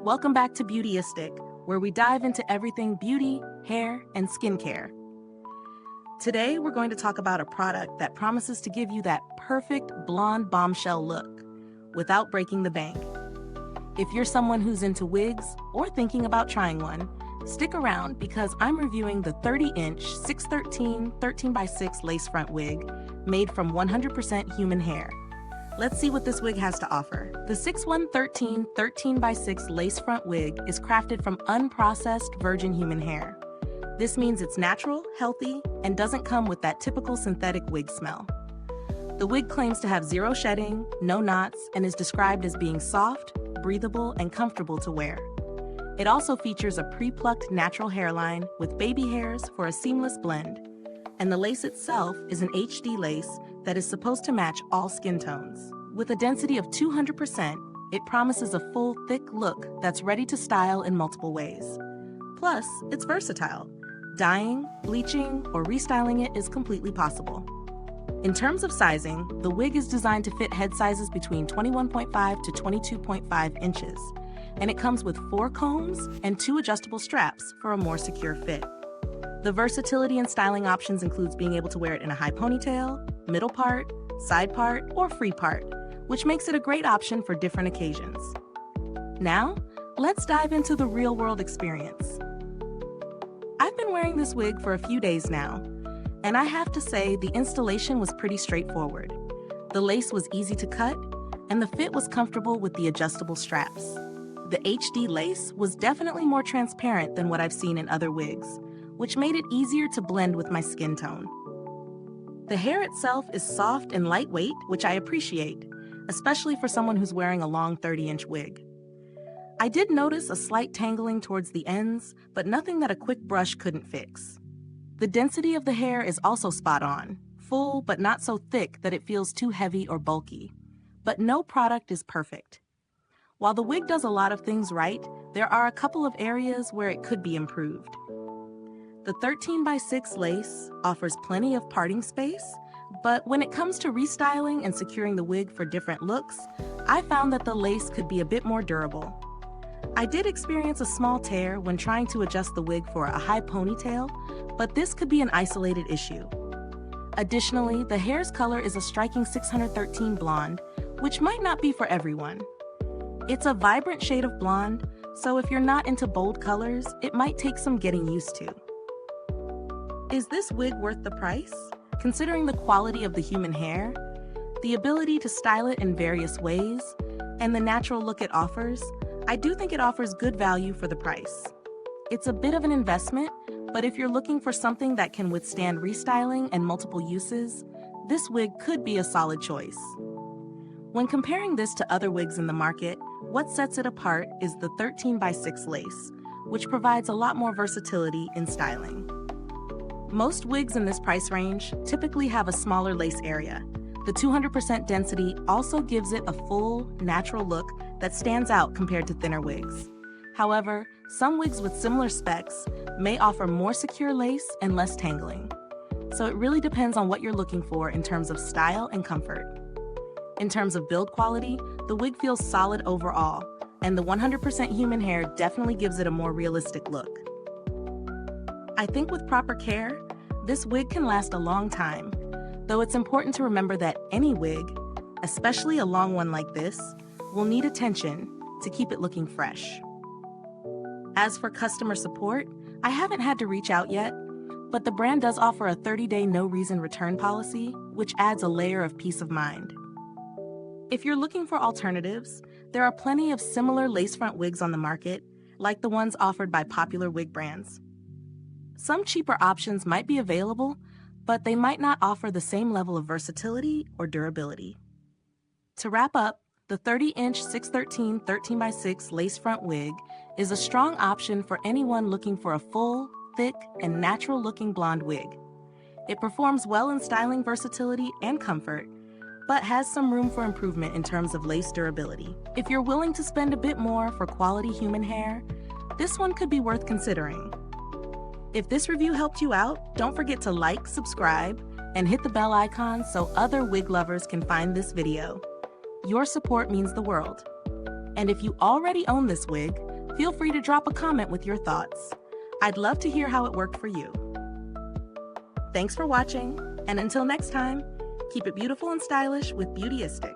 Welcome back to Beautyistic, where we dive into everything beauty, hair, and skincare. Today, we're going to talk about a product that promises to give you that perfect blonde bombshell look without breaking the bank. If you're someone who's into wigs or thinking about trying one, stick around because I'm reviewing the 30-inch 613 13x6 lace front wig made from 100% human hair. Let's see what this wig has to offer. The 6113 13x6 lace front wig is crafted from unprocessed virgin human hair. This means it's natural, healthy, and doesn't come with that typical synthetic wig smell. The wig claims to have zero shedding, no knots, and is described as being soft, breathable, and comfortable to wear. It also features a pre-plucked natural hairline with baby hairs for a seamless blend. And the lace itself is an HD lace that is supposed to match all skin tones. With a density of 200%, it promises a full, thick look that's ready to style in multiple ways. Plus, it's versatile. Dyeing, bleaching, or restyling it is completely possible. In terms of sizing, the wig is designed to fit head sizes between 21.5 to 22.5 inches, and it comes with 4 combs and 2 adjustable straps for a more secure fit. The versatility and styling options includes being able to wear it in a high ponytail, middle part, side part, or free part, which makes it a great option for different occasions. Now, let's dive into the real-world experience. I've been wearing this wig for a few days now, and I have to say the installation was pretty straightforward. The lace was easy to cut, and the fit was comfortable with the adjustable straps. The HD lace was definitely more transparent than what I've seen in other wigs, which made it easier to blend with my skin tone. The hair itself is soft and lightweight, which I appreciate, especially for someone who's wearing a long 30-inch wig. I did notice a slight tangling towards the ends, but nothing that a quick brush couldn't fix. The density of the hair is also spot on, full but not so thick that it feels too heavy or bulky. But no product is perfect. While the wig does a lot of things right, there are a couple of areas where it could be improved. The 13x6 lace offers plenty of parting space, but when it comes to restyling and securing the wig for different looks, I found that the lace could be a bit more durable. I did experience a small tear when trying to adjust the wig for a high ponytail, but this could be an isolated issue. Additionally, the hair's color is a striking 613 blonde, which might not be for everyone. It's a vibrant shade of blonde, so if you're not into bold colors, it might take some getting used to. Is this wig worth the price? Considering the quality of the human hair, the ability to style it in various ways, and the natural look it offers, I do think it offers good value for the price. It's a bit of an investment, but if you're looking for something that can withstand restyling and multiple uses, this wig could be a solid choice. When comparing this to other wigs in the market, what sets it apart is the 13x6 lace, which provides a lot more versatility in styling. Most wigs in this price range typically have a smaller lace area. The 200% density also gives it a full, natural look that stands out compared to thinner wigs. However, some wigs with similar specs may offer more secure lace and less tangling. So it really depends on what you're looking for in terms of style and comfort. In terms of build quality, the wig feels solid overall, and the 100% human hair definitely gives it a more realistic look. I think with proper care, this wig can last a long time, though it's important to remember that any wig, especially a long one like this, will need attention to keep it looking fresh. As for customer support, I haven't had to reach out yet, but the brand does offer a 30-day no-reason return policy, which adds a layer of peace of mind. If you're looking for alternatives, there are plenty of similar lace front wigs on the market, like the ones offered by popular wig brands. Some cheaper options might be available, but they might not offer the same level of versatility or durability. To wrap up, the 30-inch 613 13x6 lace front wig is a strong option for anyone looking for a full, thick, and natural-looking blonde wig. It performs well in styling versatility and comfort, but has some room for improvement in terms of lace durability. If you're willing to spend a bit more for quality human hair, this one could be worth considering. If this review helped you out, don't forget to like, subscribe, and hit the bell icon so other wig lovers can find this video. Your support means the world. And if you already own this wig, Feel free to drop a comment with your thoughts. I'd love to hear how it worked for you. Thanks for watching, and until next time, keep it beautiful and stylish with Beautyistic.